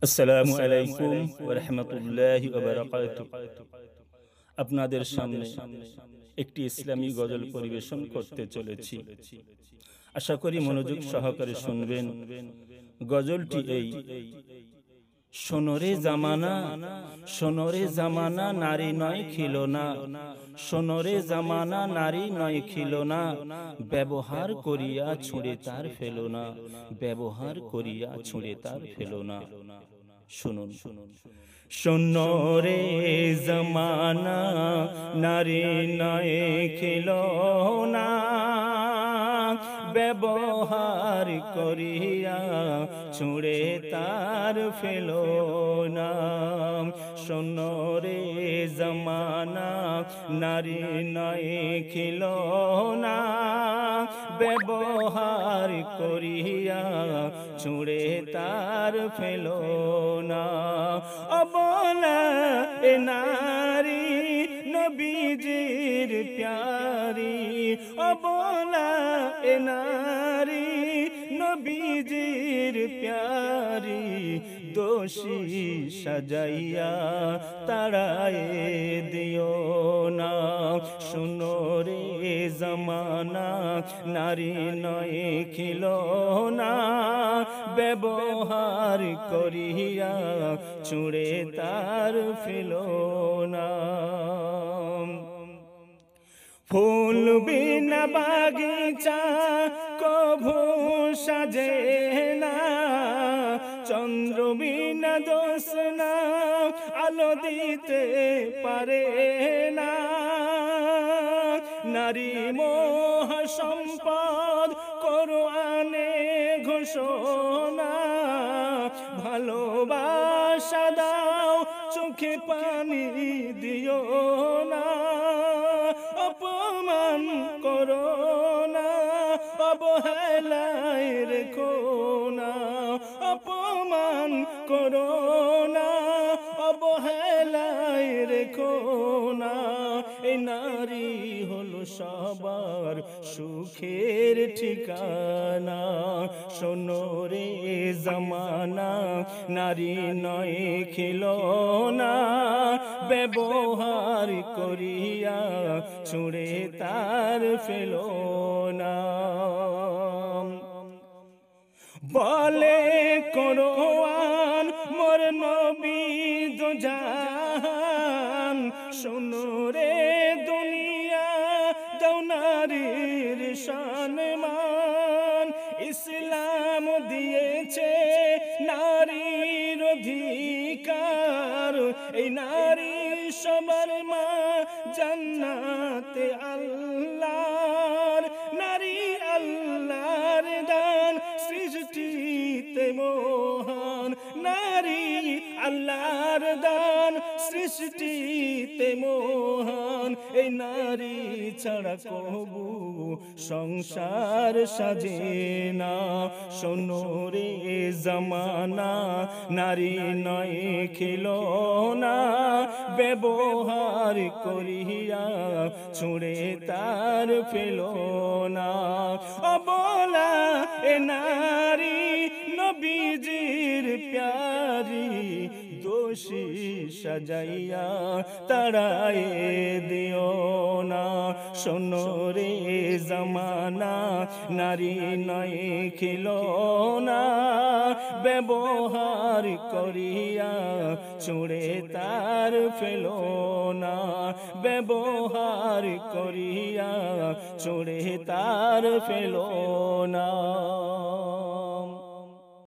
আসসালামু আলাইকুম ওয়া রাহমাতুল্লাহি ওয়া বারাকাতুহু। আপনাদের সামনে একটি ইসলামী গজল পরিবেশন করতে চলেছি। আশা করি মনোযোগ সহকারে শুনবেন। গজলটি এই: সোনরে জামানা, সোনরে জামানা, নারী নয় খিলনা। সোনরে জামানা, নারী নয় খিলনা। ব্যবহার করিয়া ছুঁড়ে তার ফেলো না, ব্যবহার করিয়া ছুঁড়ে তার ফেলো না। শুনুন। সোনরে জামানা, নারী নয় খিলনা। ব্যবহার করিয়া ছুঁড়ে তার ফেলো না। সোনরে জামানা, নারী নয় খিলনা। ব্যবহার করিয়া ছুঁড়ে তার ফেলো না। অবলা এ নারী নবীজির প্যারি। অবলা এ নারী নবীজির প্যারি। দোষী সাজাইয়া তাড়ায় দিও না। শুনো রে জামানা, নারী নয় খিলনা। ব্যবহার করিয়া ছুঁড়ে তার ফেলো না। ফুল বিনা বাগিচা কভু সাজে না। চন্দ্র বিনা জ্যোৎস্না আলো দিতে পারে না। নারী মহাসম্পদ কোরআনে ঘোষণা। ভালোবাসা দাও, চোখে পানি দিও না। অপমান করো না, অবহেলায় রেখো না। অপমান করো না, অবহেলায় রেখো না। এই নারী হলো সবার সুখের ঠিকানা। শোনো রে জামানা, নারী নয় খিলনা। ব্যবহার করিয়া ছুঁড়ে তার ফেলো না। বলে কোরআন মোর নবী দো জাহান। শোনো রে দুনিয়া, দাও নারীর সম্মান। ইসলাম দিয়েছে নারীর অধিকার। এই নারী সবার মা, জান্নাতে আল্লাহর। নারী আল্লাহর দান, সৃষ্টিতে মহান। নারী আল্লাহর দান, সৃষ্টিতে মহান। এই নারী ছাড়া কবু সংসার সাজে না। শোনো রে জামানা, নারী নয় খিলনা। ব্যবহার করিয়া ছুঁড়ে তার ফেলো না। অবলা এ নারী নবীজির প্যারি। দোষী সাজাইয়া তাড়ায় দিও না। শোনো রে জামানা, নারী নয় খিলনা। ব্যবহার করিয়া ছুঁড়ে তার ফেলো না। ব্যবহার করিয়া ছুঁড়ে তার ফেলো না।